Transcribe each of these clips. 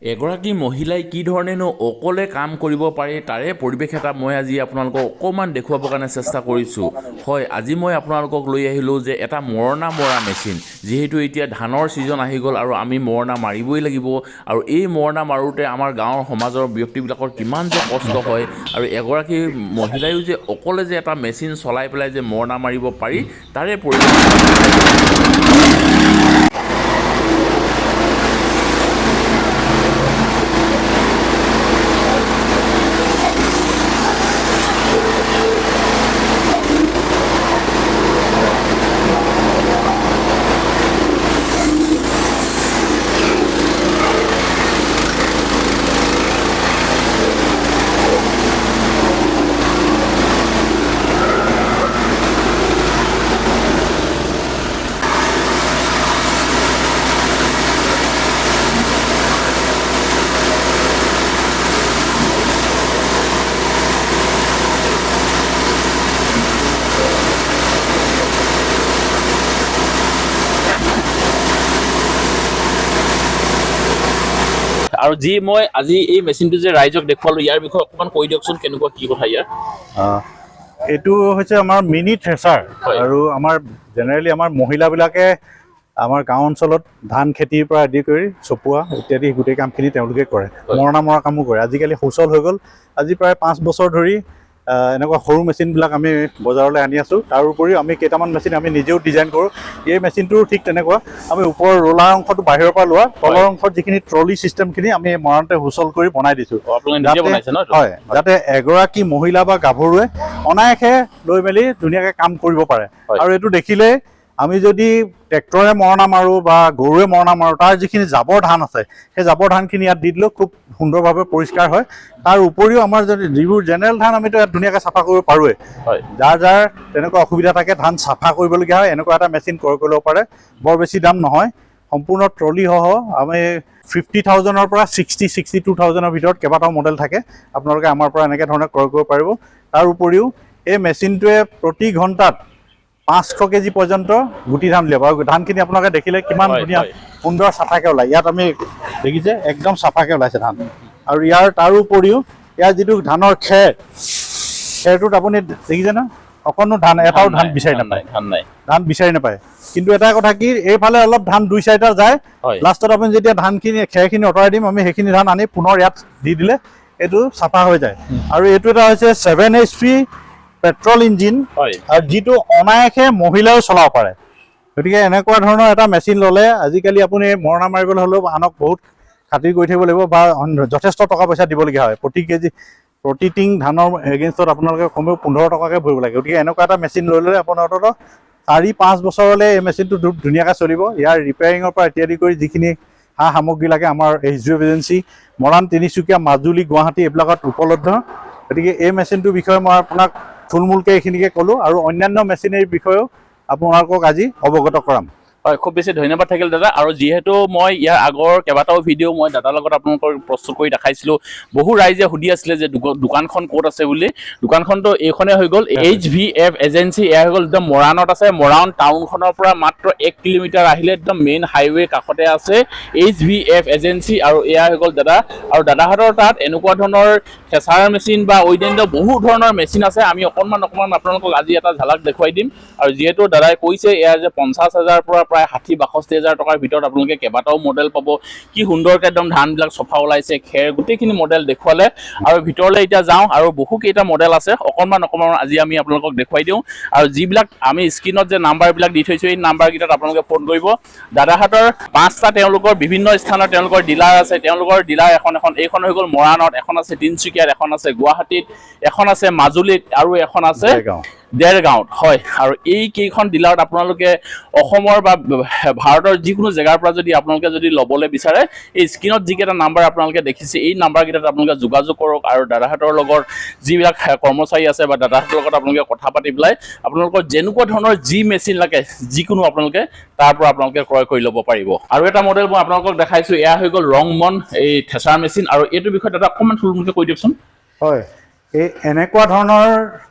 এগৰাকী মহিলাই কি ধৰণেনো অকলে কাম কৰিব পাৰে তাৰে পৰিৱেশ এটা মই আজি আপোনালোকক অকণমান দেখুৱাবৰ কাৰণে চেষ্টা কৰিছোঁ। হয়, আজি মই আপোনালোকক লৈ আহিলোঁ যে এটা মৰণা মৰা মেচিন, যিহেতু এতিয়া ধানৰ ছিজন আহি গ'ল আৰু আমি মৰণা মাৰিবই লাগিব। আৰু এই মৰণা মাৰোঁতে আমাৰ গাঁৱৰ সমাজৰ ব্যক্তিবিলাকৰ কিমান যে কষ্ট হয়, আৰু এগৰাকী মহিলায়ো যে অকলে যে এটা মেচিন চলাই পেলাই যে মৰণা মাৰিব পাৰি তাৰে পৰিৱেশ আৰু যি মই আজি এই মেচিনটো যে ৰাইজক দেখুৱালোঁ ইয়াৰ বিষয়ে অকণমান কৈ দিয়কচোন, কেনেকুৱা কি কথা ইয়াৰ। এইটো হৈছে আমাৰ মিনি থ্ৰেচাৰ। আৰু আমাৰ জেনেৰেলি আমাৰ মহিলাবিলাকে আমাৰ গাঁও অঞ্চলত ধান খেতিৰ পৰা আদি কৰি চপোৱা ইত্যাদি গোটেই কামখিনি তেওঁলোকে কৰে, মৰণা মৰা কামো কৰে। আজিকালি সুচল হৈ গ'ল। আজি প্ৰায় 5 বছৰ ধৰি এনেকুৱা সৰু মেচিনবিলাক আমি বজাৰলৈ আনি আছোঁ। তাৰ উপৰিও আমি কেইটামান মেচিন আমি নিজেও ডিজাইন কৰোঁ। এই মেচিনটোও ঠিক তেনেকুৱা, আমি ওপৰৰ ৰোলাৰ অংশটো বাহিৰৰ পৰা লোৱা, তলৰ অংশত যিখিনি ট্ৰলি ছিষ্টেমখিনি আমি মৰণতে সুচল কৰি বনাই দিছোঁ। হয়, যাতে এগৰাকী মহিলা বা গাভৰুৱে অনায়াসে লৈ মেলি ধুনীয়াকৈ কাম কৰিব পাৰে। আৰু এইটো দেখিলে আমি যদি ট্ৰেক্টৰে মৰণা মাৰোঁ বা গৰুৱে মৰণা মাৰোঁ, তাৰ যিখিনি জাবৰ ধান আছে সেই জাবৰ ধানখিনি ইয়াত দি দিলেও খুব সুন্দৰভাৱে পৰিষ্কাৰ হয়। তাৰ উপৰিও আমাৰ যদি যিবোৰ জেনেৰেল ধান আমিতো ইয়াত ধুনীয়াকৈ চাফা কৰিব পাৰোঁৱেই। যাৰ যাৰ তেনেকুৱা অসুবিধা থাকে ধান চাফা কৰিবলগীয়া হয়, এনেকুৱা এটা মেচিন ক্ৰয় কৰিব পাৰে। বৰ বেছি দাম নহয়, সম্পূৰ্ণ ট্ৰলিসহ আমি 50,000-ৰ পৰা 62,000-ৰ ভিতৰত কেইবাটাও মডেল থাকে। আপোনালোকে আমাৰ পৰা এনেকৈ ধৰণে ক্ৰয় কৰিব পাৰিব। তাৰ উপৰিও এই মেচিনটোৱে প্ৰতি ঘণ্টাত 500 কেজি পৰ্যন্ত গুটি ধান উলিয়াব। আৰু ধানখিনি আপোনালোকে দেখিলে কিমান ধুনীয়া সুন্দৰ চাফাকৈ ওলায়। ইয়াত আমি দেখিছে একদম চাফাকৈ ওলাইছে ধান। আৰু তাৰ উপৰিও ইয়াৰ যিটো ধানৰ খেৰটোত আপুনি দেখিছে ন, অকণো ধান এটাও ধান বিচাৰি নাপায়, ধান বিচাৰি নাপায়। কিন্তু এটা কথা কি, এইফালে অলপ ধান 2-4টা যায়, লাষ্টত আপুনি যেতিয়া ধানখিনি খেৰখিনি আঁতৰাই দিম, আমি সেইখিনি ধান আনি পুনৰ ইয়াত দি দিলে এইটো চাফা হৈ যায়। আৰু এইটো এটা হৈছে 7 HP পেট্ৰল ইঞ্জিন, আৰু যিটো অনায়াসে মহিলাও চলাব পাৰে। গতিকে এনেকুৱা ধৰণৰ এটা মেচিন ল'লে আজিকালি আপুনি মৰণা মাৰিবলৈ হ'লেও আনক বহুত খাতিৰ কৰি থাকিব লাগিব বা যথেষ্ট টকা পইচা দিবলগীয়া হয়। প্ৰতি টিং ধানৰ এগেইনষ্টত আপোনালোকে কমেও 15 টকাকৈ ভৰিব লাগে। গতিকে এনেকুৱা এটা মেচিন লৈ ল'লে আপোনাৰ অন্ততঃ 4-5 বছৰলৈ এই মেচিনটো ধুনীয়াকৈ চলিব। ইয়াৰ ৰিপেয়াৰিঙৰ পৰা ইত্যাদি কৰি যিখিনি সা সামগ্ৰী লাগে আমাৰ HVF এজেঞ্চি মৰাণ, তিনিচুকীয়া, মাজুলী, গুৱাহাটী এইবিলাকত উপলব্ধ। গতিকে এই মেচিনটোৰ বিষয়ে মই আপোনাক থুলমূলকৈ এইখিনিকে ক'লোঁ, আৰু অন্যান্য মেচিনেৰীৰ বিষয়েও আপোনালোকক আজি অৱগত কৰাম। হয়, খুব বেছি ধন্যবাদ থাকিল দাদা। আৰু যিহেতু মই ইয়াৰ আগৰ কেইবাটাও ভিডিঅ' মই দাদাৰ লগত আপোনালোকৰ প্ৰস্তুত কৰি দেখাইছিলোঁ, বহু ৰাইজে সুধি আছিলে যে দোকানখন ক'ত আছে বুলি। দোকানখনতো এইখনেই হৈ গ'ল, HVF এজেঞ্চি। এয়া হৈ গ'ল একদম মৰাণত আছে। মৰাণ টাউনখনৰ পৰা মাত্ৰ 1 কিলোমিটাৰ আহিলে একদম মেইন হাইৱে কাষতে আছে HVF এজেঞ্চি। আৰু এয়া হৈ গ'ল দাদা। আৰু দাদাহঁতৰ তাত এনেকুৱা ধৰণৰ থেচাৰ মেচিন বা অন্যান্য বহু ধৰণৰ মেচিন আছে। আমি অকণমান আপোনালোকক আজি এটা ঝালাক দেখুৱাই দিম। আৰু যিহেতু দাদাই কৈছে এয়া যে 50,000-ৰ পৰা প্ৰায় 60-62,000 টকাৰ ভিতৰত আপোনালোকে কেইবাটাও মডেল পাব। কি সুন্দৰকৈ একদম ধানবিলাক চফা ওলাইছে, খেৰ গোটেইখিনি মডেল দেখুৱালে। আৰু ভিতৰলৈ এতিয়া যাওঁ, আৰু বহুকেইটা মডেল আছে, অকণমান আজি আমি আপোনালোকক দেখুৱাই দিওঁ। আৰু যিবিলাক আমি স্ক্ৰীণত যে নাম্বাৰবিলাক দি থৈছোঁ, এই নাম্বাৰকেইটাত আপোনালোকে ফোন কৰিব। দাদাহঁতৰ 5টা তেওঁলোকৰ বিভিন্ন স্থানত তেওঁলোকৰ ডিলাৰ আছে। তেওঁলোকৰ ডিলাৰ এখন এইখন হৈ গ'ল মৰাণত, এখন আছে তিনিচুকীয়াত, এখন আছে গুৱাহাটীত, এখন আছে মাজুলীত, আৰু এখন আছে দেৰগাঁৱত। হয়, আৰু এই কেইখন ডিলাৰত আপোনালোকে অসমৰ বা ভাৰতৰ যিকোনো জেগাৰ পৰা যদি আপোনালোকে যদি ল'বলৈ বিচাৰে, এই স্ক্ৰীণত যিকেইটা নাম্বাৰ আপোনালোকে দেখিছে এই নাম্বাৰকেইটাত আপোনালোকে যোগাযোগ কৰক। আৰু দাদাহঁতৰ লগত যিবিলাক কৰ্মচাৰী আছে বা দাদাহঁতৰ লগত আপোনালোকে কথা পাতি পেলাই আপোনালোকৰ যেনেকুৱা ধৰণৰ যি মেচিন লাগে যিকোনো আপোনালোকে তাৰ পৰা আপোনালোকে ক্ৰয় কৰি ল'ব পাৰিব। আৰু এটা মডেল মই আপোনালোকক দেখাইছোঁ, এয়া হৈ গ'ল ৰংমন এই থেচাৰ মেচিন। আৰু এইটোৰ বিষয়ে দাদা অকণমান থুলমূলকৈ কৈ দিয়কচোন। হয়, এই এনেকুৱা ধৰণৰ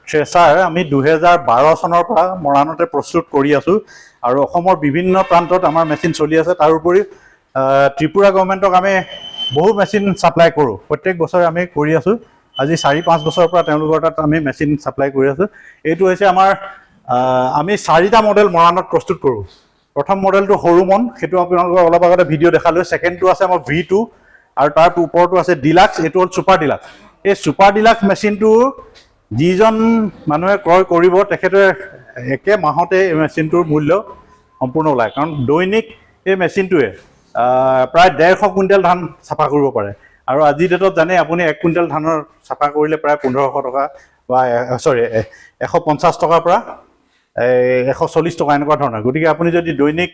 থ্ৰেচাৰ আমি 2012 চনৰ পৰা মৰাণতে প্ৰস্তুত কৰি আছোঁ। আৰু অসমৰ বিভিন্ন প্ৰান্তত আমাৰ মেচিন চলি আছে। তাৰোপৰি ত্ৰিপুৰা গভৰ্ণমেণ্টক আমি বহু মেচিন ছাপ্লাই কৰোঁ, প্ৰত্যেক বছৰে আমি কৰি আছোঁ। আজি 4-5 বছৰৰ পৰা তেওঁলোকৰ তাত আমি মেচিন ছাপ্লাই কৰি আছোঁ। এইটো হৈছে আমাৰ আমি 4টা মডেল মৰাণত প্ৰস্তুত কৰোঁ। প্ৰথম মডেলটো সৰু মন, সেইটো আপোনালোকক অলপ আগতে ভিডিঅ' দেখালোঁ। ছেকেণ্ডটো আছে আমাৰ V2 আৰু তাৰ ওপৰতো আছে ডিলাক্স, এইটো হ'ল ছুপাৰ ডিলাক্স। এই ছুপাৰ ডিলাক্স মেচিনটো যিজন মানুহে ক্ৰয় কৰিব তেখেতে একে মাহতে এই মেচিনটোৰ মূল্য সম্পূৰ্ণ ওলায়, কাৰণ দৈনিক এই মেচিনটোৱে প্ৰায় 150 কুইণ্টেল ধান চাফা কৰিব পাৰে। আৰু আজিৰ ডেটত জানে আপুনি 1 কুইণ্টেল ধানৰ চাফা কৰিলে প্ৰায় 1500 টকা বা 150 টকাৰ পৰা 140 টকা এনেকুৱা ধৰণৰ। গতিকে আপুনি যদি দৈনিক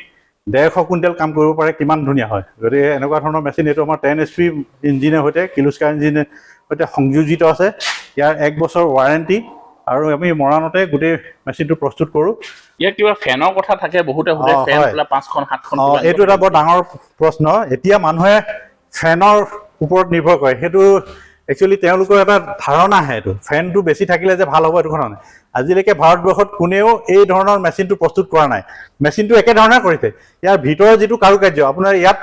150 কুইণ্টেল কাম কৰিব পাৰে কিমান ধুনীয়া হয়। গতিকে এনেকুৱা ধৰণৰ মেচিন, এইটো আমাৰ 10 HP ইঞ্জিনৰ সৈতে, কিলোস্কাৰ ইঞ্জিনৰ সৈতে সংযোজিত আছে। ইয়াৰ 1 বছৰ ৱাৰেণ্টি, আৰু আমি মৰাণতে গোটেই মেচিনটো প্ৰস্তুত কৰোঁ। ইয়াত কিবা ফেনৰ কথা থাকে, বহুতে সোধে ফেন বোলে 5খন 7খন। এইটো এটা বৰ ডাঙৰ প্ৰশ্ন। এতিয়া মানুহে ফেনৰ ওপৰত নিৰ্ভৰ কৰে, সেইটো একচুৱেলি তেওঁলোকৰ এটা ধাৰণা আহে। এইটো ফেনটো বেছি থাকিলে যে ভাল হ'ব এইটো কথা নাই। আজিলৈকে ভাৰতবৰ্ষত কোনেও এই ধৰণৰ মেচিনটো প্ৰস্তুত কৰা নাই। মেচিনটো একেধৰণে কৰিছে। ইয়াৰ ভিতৰৰ যিটো কাৰুকাৰ্য, আপোনাৰ ইয়াত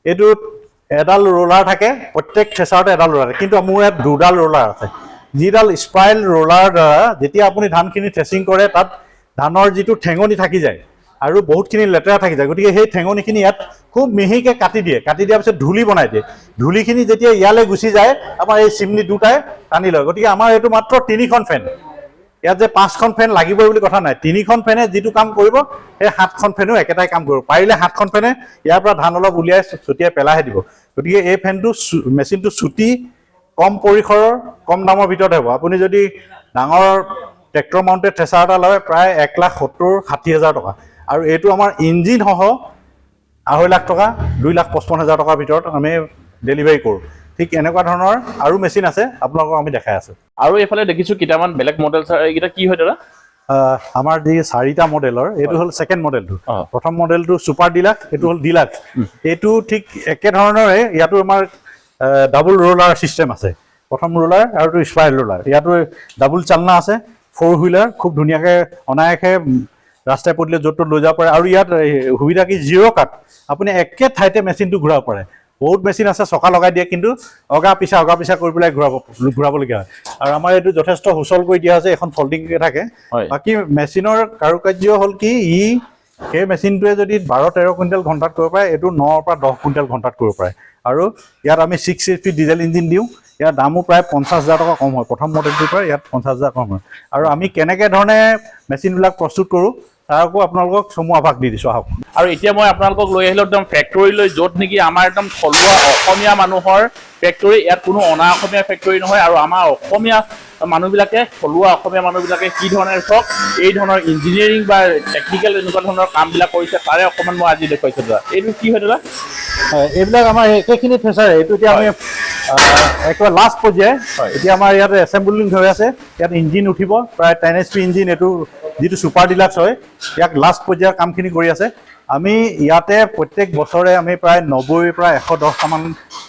এইটো এডাল ৰোলাৰ থাকে, প্ৰত্যেক থ্ৰেচাৰতে এডাল ৰোলাৰ থাকে, কিন্তু মোৰ ইয়াত 2ডাল ৰোলাৰ আছে। যিডাল স্পাইল ৰোলাৰ দ্বাৰা যেতিয়া আপুনি ধানখিনি থ্ৰেচিং কৰে, তাত ধানৰ যিটো ঠেঙনি থাকি যায় আৰু বহুতখিনি লেতেৰা থাকি যায়। গতিকে সেই ঠেঙনিখিনি ইয়াত খুব মিহিকৈ কাটি দিয়ে। কাটি দিয়াৰ পিছত ধূলি বনাই দিয়ে। ধূলিখিনি যেতিয়া ইয়ালৈ গুচি যায়, আমাৰ এই চিমনি দুটাই টানি লয়। গতিকে আমাৰ এইটো মাত্ৰ 3খন ফেন। ইয়াত যে 5খন ফেন লাগিবই বুলি কথা নাই। 3খন ফেনে যিটো কাম কৰিব, সেই 7খন ফেনেও একেটাই কাম কৰিব। পাৰিলে 7খন ফেনে ইয়াৰ পৰা ধান অলপ উলিয়াই ছটিয়াই পেলাইহে দিব। গতিকে এই ফেনটো মেচিনটো চুটি, কম পৰিসৰৰ, কম দামৰ ভিতৰত হ'ব। আপুনি যদি ডাঙৰ ট্ৰেক্টৰ মাউণ্টেড থ্ৰেচাৰ এটা লয়, প্ৰায় 1,70,000-1,60,000 টকা। আৰু এইটো আমাৰ ইঞ্জিনসহ 2.5 লাখ টকা, 2,55,000 টকাৰ ভিতৰত আমি ডেলিভাৰী কৰোঁ। ঠিক এনেকুৱা ধৰণৰ আৰু মেচিন আছে, আপোনালোকক আমি দেখাই আছোঁ। আৰু এইফালে দেখিছোঁ কেইটামান বেলেগ মডেল। এইকেইটা কি হয় দাদা? আমাৰ যি 4টা মডেলৰ, এইটো হ'ল ছেকেণ্ড মডেলটো। প্ৰথম মডেলটো ছুপাৰ ডিলাক্স, এইটো হ'ল ডিলাক্স। এইটো ঠিক একেধৰণৰে, ইয়াতো আমাৰ ডাবল ৰোলাৰ ছিষ্টেম আছে। প্ৰথম ৰোলাৰ আৰু এইটো স্পাইৰেল ৰোলাৰ। ইয়াতো ডাবল চালনা আছে, 4 হুইলাৰ, খুব ধুনীয়াকৈ অনায়াসে ৰাস্তাই পদূলিয়ে য'ত ত'ত লৈ যাব পাৰে। আৰু ইয়াত সুবিধা কি, 0 কাট, আপুনি একে ঠাইতে মেচিনটো ঘূৰাব পাৰে। বহুত মেচিন আছে চকা লগাই দিয়ে, কিন্তু অগা পিছা কৰি পেলাই ঘূৰাবলগীয়া হয়। আৰু আমাৰ এইটো যথেষ্ট সুচল কৰি দিয়া হৈছে, এখন ফল্ডিংকৈ থাকে। বাকী মেচিনৰ কাৰুকাৰ্য হ'ল কি, সেই মেচিনটোৱে যদি 12-13 কুইণ্টেল ঘণ্টাত কৰিব পাৰে, এইটো 9 পৰা 10 কুইণ্টেল ঘণ্টাত কৰিব পাৰে। আৰু ইয়াত আমি 6 HP ডিজেল ইঞ্জিন দিওঁ। ইয়াৰ দামো প্ৰায় 50,000 টকা কম হয়। প্ৰথম মডেলটোৰ পৰা ইয়াত 50,000 কম হয়। আৰু আমি কেনেকৈ ধৰণে মেচিনবিলাক প্ৰস্তুত কৰোঁ তাকো আপোনালোকক চমু আভাস দি দিছোঁ, আহক। আৰু এতিয়া মই আপোনালোকক লৈ আহিলোঁ একদম ফেক্টৰীলৈ, য'ত নেকি আমাৰ একদম থলুৱা অসমীয়া মানুহৰ ফেক্টৰী। ইয়াত কোনো অনা অসমীয়া ফেক্টৰী নহয়। আৰু আমাৰ অসমীয়া মানুহবিলাকে, থলুৱা অসমীয়া মানুহবিলাকে কি ধৰণে চক এই ধৰণৰ ইঞ্জিনিয়াৰিং বা টেকনিকেল এনেকুৱা ধৰণৰ কামবিলাক কৰিছে, তাৰে অকণমান মই আজি দেখুৱাইছোঁ দাদা। এইটো কি হয় দাদা? এইবিলাক আমাৰ একেখিনি থ্ৰেচাৰ। এইটো এতিয়া আমি একেবাৰে লাষ্ট পৰ্যায়। এতিয়া আমাৰ ইয়াত এছেম্বলিং হৈ আছে। ইয়াত ইঞ্জিন উঠিব, প্ৰায় 10 HP ইঞ্জিন, এইটো যিটো ছুপাৰ ডিলাক্স হয়, ইয়াক লাষ্ট পৰ্যায়ৰ কামখিনি কৰি আছে। আমি ইয়াতে প্ৰত্যেক বছৰে আমি প্ৰায় 90 পৰা 110টামান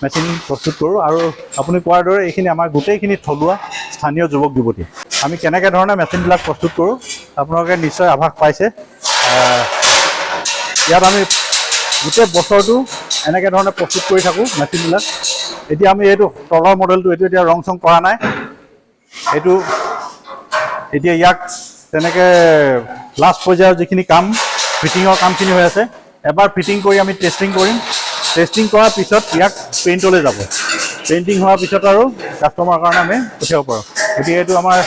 মেচিন প্ৰস্তুত কৰোঁ। আৰু আপুনি কোৱাৰ দৰে এইখিনি আমাৰ গোটেইখিনি থলুৱা স্থানীয় যুৱক যুৱতী। আমি কেনেকৈ ধৰণে মেচিনবিলাক প্ৰস্তুত কৰোঁ আপোনালোকে নিশ্চয় আভাস পাইছে। ইয়াত আমি গোটেই বছৰটো এনেকৈ ধৰণে প্ৰস্তুত কৰি থাকোঁ মেচিনবিলাক। এতিয়া আমি এইটো তলৰ মডেলটো, এইটো এতিয়া ৰং চং কৰা নাই। এইটো এতিয়া ইয়াক তেনেকৈ লাষ্ট পৰ্যায়ৰ যিখিনি কাম, ফিটিঙৰ কামখিনি হৈ আছে, এবাৰ ফিটিং কৰি আমি টেষ্টিং কৰিম। টেষ্টিং কৰাৰ পিছত ইয়াক পেইণ্টলৈ যাব। পেইণ্টিং হোৱাৰ পিছত আৰু কাষ্টমাৰৰ কাৰণে আমি পঠিয়াব পাৰোঁ। গতিকে এইটো আমাৰ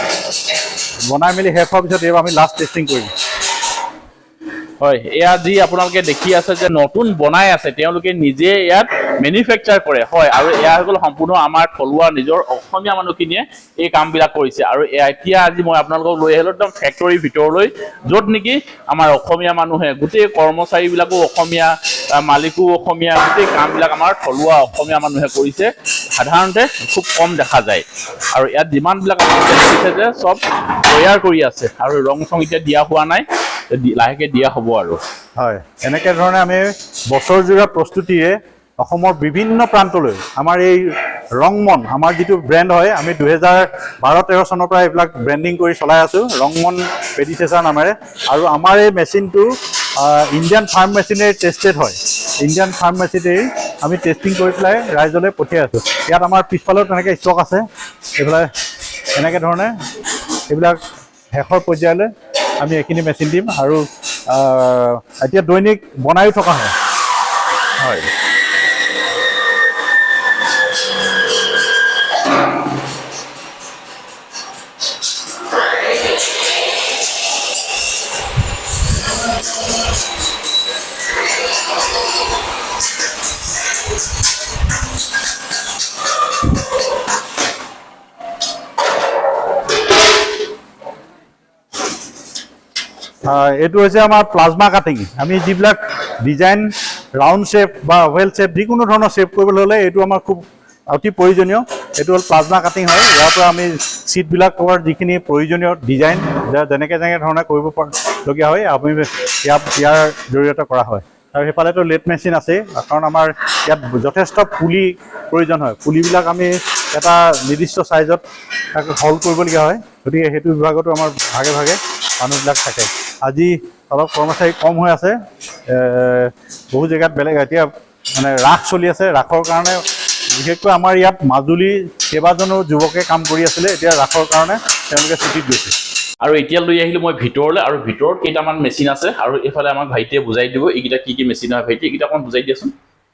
বনাই মেলি শেষ হোৱাৰ পিছত এইবাৰ আমি লাষ্ট টেষ্টিং কৰিম। হয়, এয়া যি আপোনালোকে দেখি আছে যে নতুন বনাই আছে, তেওঁলোকে নিজে ইয়াত মেনুফেকচাৰ কৰে। হয়, আৰু এয়া হৈ গ'ল সম্পূৰ্ণ আমাৰ থলুৱা নিজৰ অসমীয়া মানুহখিনিয়ে এই কামবিলাক কৰিছে। আৰু এতিয়া আজি মই আপোনালোকক লৈ আহিলোঁ একদম ফেক্টৰীৰ ভিতৰলৈ, য'ত নেকি আমাৰ অসমীয়া মানুহে, গোটেই কৰ্মচাৰীবিলাকো অসমীয়া, মালিকো অসমীয়া, গোটেই কামবিলাক আমাৰ থলুৱা অসমীয়া মানুহে কৰিছে। সাধাৰণতে খুব কম দেখা যায়। আৰু ইয়াত যিমানবিলাক আপোনালোকে দেখিছে যে চব তৈয়াৰ কৰি আছে, আৰু ৰং চং এতিয়া দিয়া হোৱা নাই, লাহেকৈ দিয়া হ'ব আৰু। হয়, এনেকৈ ধৰণে আমি বছৰজোৰা প্ৰস্তুতিৰে অসমৰ বিভিন্ন প্ৰান্তলৈ আমাৰ এই ৰংমন, আমাৰ যিটো ব্ৰেণ্ড হয়, আমি 2012-13 চনৰ পৰা এইবিলাক ব্ৰেণ্ডিং কৰি চলাই আছোঁ, ৰংমন পেডিচেচাৰ নামেৰে। আৰু আমাৰ এই মেচিনটো ইণ্ডিয়ান ফাৰ্ম মেচিনেৰী টেষ্টেড হয়। ইণ্ডিয়ান ফাৰ্ম মেচিনেৰী আমি টেষ্টিং কৰি পেলাই ৰাইজলৈ পঠিয়াই আছোঁ। ইয়াত আমাৰ পিছফালেও তেনেকৈ ষ্টক আছে, এইফালে এনেকৈ ধৰণে এইবিলাক শেষৰ পৰ্যায়লৈ আমি এইখিনি মেচিন দিম আৰু এতিয়া দৈনিক বনায়ো থকা হয়। হয়। এইটো হৈছে আমাৰ প্লাজমা কাটিং। আমি যিবিলাক ডিজাইন ৰাউণ্ড শ্বেপ বা অভেল শ্বেপ যিকোনো ধৰণৰ শ্বেপ কৰিবলৈ হ'লে এইটো আমাৰ খুব অতি প্ৰয়োজনীয়। এইটো হ'ল প্লাজমা কাটিং হয়। ইয়াৰ পৰা আমি ছিটবিলাক কৰাৰ যিখিনি প্ৰয়োজনীয় ডিজাইন যেনেকৈ ধৰণে কৰিবলগীয়া হয় আমি ইয়াৰ জৰিয়তে কৰা হয়। আৰু সেইফালেতো লেট মেচিন আছেই, কাৰণ আমাৰ ইয়াত যথেষ্ট পুলি প্ৰয়োজন হয়। পুলিবিলাক আমি এটা নিৰ্দিষ্ট চাইজত হল কৰিবলগীয়া হয়, গতিকে সেইটো বিভাগতো আমাৰ ভাগে ভাগে মানুহবিলাক থাকে। আজি অলপ কৰ্মচাৰী কম হৈ আছে, বহু জেগাত বেলেগ এতিয়া মানে ৰাস চলি আছে। ৰাসৰ কাৰণে বিশেষকৈ আমাৰ ইয়াত মাজুলী কেইবাজনো যুৱকে কাম কৰি আছিলে, এতিয়া ৰাসৰ কাৰণে তেওঁলোকে ছুটিত গৈছে। আৰু এতিয়া লৈ আহিলোঁ মই ভিতৰলৈ, আৰু ভিতৰত কেইটামান মেচিন আছে আৰু এইফালে আমাক ভাইটিয়ে বুজাই দিব এইকেইটা কি মেচিন হয়। ভাইটি এইকেইটা অকণমান বুজাই দিয়াচোন।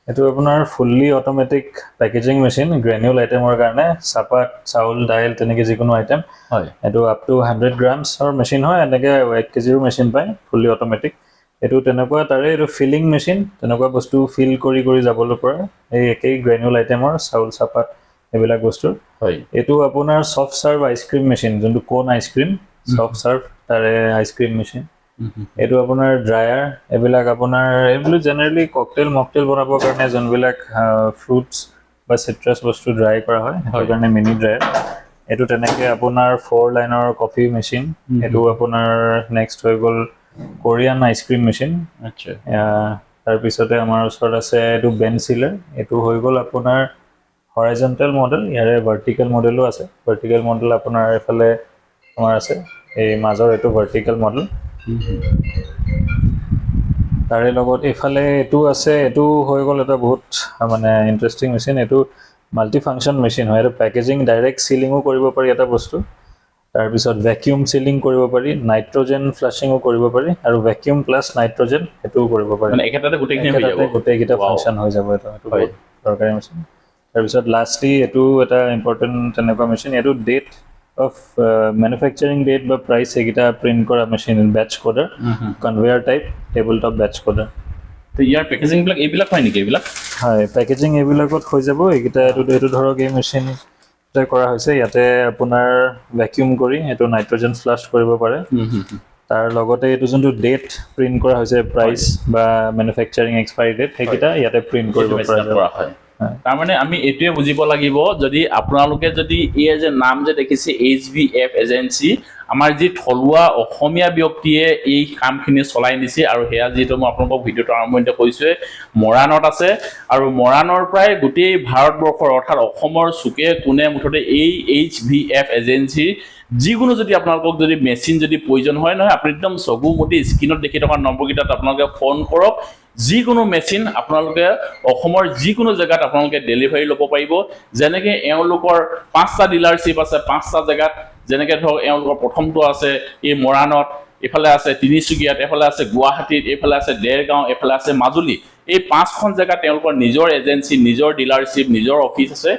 এইটো আপোনাৰ ফুল্লি অট'মেটিক পেকেজিং মেচিন, গ্ৰেনিউল আইটেমৰ কাৰণে চাহপাত, চাউল, দাইল তেনেকৈ যিকোনো আইটেম। হয়। এইটো আপ টু 100 গ্ৰামছৰ মেচিন হয়, এনেকৈ 1 কেজিৰো মেচিন পায়, ফুল্লি অট'মেটিক। এইটো তেনেকুৱা তাৰে এইটো ফিলিং মেচিন, তেনেকুৱা বস্তু ফিল কৰি যাবলৈ পৰা এই একেই গ্ৰেনিউল আইটেমৰ চাউল, চাহপাত এইবিলাক বস্তুৰ। হয়। এইটো আপোনাৰ ছফ্ট চাৰ্ভ আইচক্ৰীম মেচিন, যোনটো কোন আইচক্ৰীম, ছফ্ট চাৰ্ভ তাৰে আইচক্ৰীম মেচিন। এইটো আপোনাৰ ড্ৰায়াৰ, এইবিলাক জেনেৰেলি ককটেইল মকটেইল বনাবৰ কাৰণে যোনবিলাক ফ্ৰুটছ বা চিট্ৰাছ বস্তু ড্ৰাই কৰা হয়, সেইটোৰ কাৰণে মিনি ড্ৰায়াৰ। এইটো তেনেকৈ আপোনাৰ 4 লাইনৰ কফি মেচিন। এইটো আপোনাৰ নেক্সট হৈ গ'ল কোৰিয়ান আইচক্ৰীম মেচিন। আচ্ছা। তাৰপিছতে আমাৰ ওচৰত আছে এইটো বেন চিলাৰ। এইটো হৈ গ'ল আপোনাৰ হৰাইজণ্টেল মডেল, ইয়াৰে ভাৰ্টিকেল মডেলো আছে। ভাৰ্টিকেল মডেল আপোনাৰ এইফালে আমাৰ আছে, এই মাজৰ এইটো ভাৰ্টিকেল মডেল। তাৰে লগত এইফালে এইটো আছে, এইটো হৈ গ'ল এটা বহুত মানে ইণ্টাৰেষ্টিং মেচিন। এইটো মাল্টি ফাংচন মেচিন হয়। এইটো পেকেজিং ডাইৰেক্ট চিলিঙো কৰিব পাৰি এটা বস্তু, তাৰপিছত ভেকিউম চিলিং কৰিব পাৰি, নাইট্ৰজেন ফ্লাছিঙো কৰিব পাৰি, আৰু ভেকিউম প্লাছ নাইট্ৰজেন সেইটোও কৰিব পাৰি। মানে একেটাতে গোটেইকেইটা ফাংচন হৈ যাব। এইটো বহুত দৰকাৰী মেচিন। তাৰপিছত লাষ্টলি এইটো এটা ইম্পৰ্টেণ্ট তেনেকুৱা মেচিন, এইটো ডেট অফ মেনুফেকচাৰিং ডেট বা প্ৰাইচ এইকেইটা প্ৰিণ্ট কৰা machine, batch coder, conveyor type, table top batch coder. তো ইয়াৰ পেকেজিংবিলাক এইবিলাক হয় নেকি? এইবিলাক হয়, পেকেজিং এইবিলাকত হৈ যাব। এইকেইটা এইটো ধৰক এই মেচিন কৰা হৈছে, ইয়াতে আপোনাৰ ভেকিউম কৰি এইটো নাইট্ৰজেন ফ্লাছ কৰিব পাৰে। তাৰ লগতে এইটো যোনটো ডেট প্ৰিণ্ট কৰা হৈছে, প্ৰাইচ বা মেনুফেকচাৰিং এক্সপায়াৰী ডেট, সেইকেইটা ইয়াতে প্ৰিণ্ট কৰিব পৰা হয়। তাৰমানে আমি এইটোৱে বুজিব লাগিব, যদি আপোনালোকে যদি এই যে নাম যে দেখিছে HVF এজেঞ্চি, আমাৰ যি থলুৱা অসমীয়া ব্যক্তিয়ে এই কামখিনি চলাই নিছে, আৰু সেয়া যিহেতু মই আপোনালোকক ভিডিঅ'টো আৰম্ভণিতে কৈছোঁৱে, মৰাণত আছে। আৰু মৰাণৰ পৰাই গোটেই ভাৰতবৰ্ষৰ অৰ্থাৎ অসমৰ চুকে কোণে মুঠতে এই HVF এজেঞ্চি যিকোনো যদি আপোনালোকক যদি মেচিন যদি প্ৰয়োজন হয় নহয়, আপুনি একদম চকু মুদি স্ক্ৰীণত দেখি থকা নম্বৰকেইটাত আপোনালোকে ফোন কৰক। যিকোনো মেচিন আপোনালোকে অসমৰ যিকোনো জেগাত আপোনালোকে ডেলিভাৰী ল'ব পাৰিব। যেনেকৈ এওঁলোকৰ 5টা ডিলাৰশ্বিপ আছে 5টা জেগাত, যেনেকৈ ধৰক এওঁলোকৰ প্ৰথমটো আছে এই মৰাণত, এইফালে আছে তিনিচুকীয়াত, এইফালে আছে গুৱাহাটীত, এইফালে আছে দেৰগাঁও, এইফালে আছে মাজুলী। এই 5খন জেগাত তেওঁলোকৰ নিজৰ এজেঞ্চি, নিজৰ ডিলাৰশ্বিপ, নিজৰ অফিচ আছে।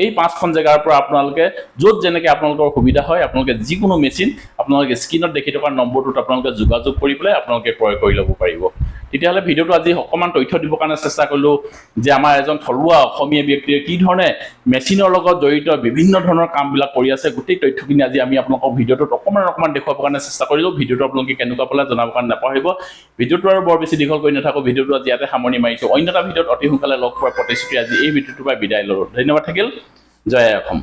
এই 5খন জেগাৰ পৰা আপোনালোকে য'ত যেনেকৈ আপোনালোকৰ সুবিধা হয়, আপোনালোকে যিকোনো মেচিন আপোনালোকে স্ক্ৰীণত দেখি থকা নম্বৰটোত আপোনালোকে যোগাযোগ কৰি পেলাই আপোনালোকে ক্ৰয় কৰি ল'ব পাৰিব। তেতিয়াহ'লে ভিডিঅ'টো আজি অকণমান তথ্য দিবৰ কাৰণে চেষ্টা কৰিলোঁ যে আমাৰ এজন থলুৱা অসমীয়া ব্যক্তিয়ে কি ধৰণে মেচিনৰ লগত জড়িত বিভিন্ন ধৰণৰ কামবিলাক কৰি আছে। গোটেই তথ্যখিনি আজি আমি আপোনালোকক ভিডিঅ'টোত অকণমান দেখুৱাবৰ কাৰণে চেষ্টা কৰিলোঁ। ভিডিঅ'টো আপোনালোকে কেনেকুৱা পালে জনাবৰ কাৰণে নাপাহৰিব। ভিডিঅ'টো আৰু বৰ বেছি দীঘল কৰি নাথাকোঁ, ভিডিঅ'টো আজি ইয়াতে সামৰণি মাৰিছোঁ। অন্য এটা ভিডিঅ'ত অতি সোনকালে লগ পোৱাৰ প্ৰতিশ্ৰুতি আজি এই ভিডিঅ'টোৰ পৰা বিদায় ল'লোঁ। ধন্যবাদ থাকিল। জয় অসম।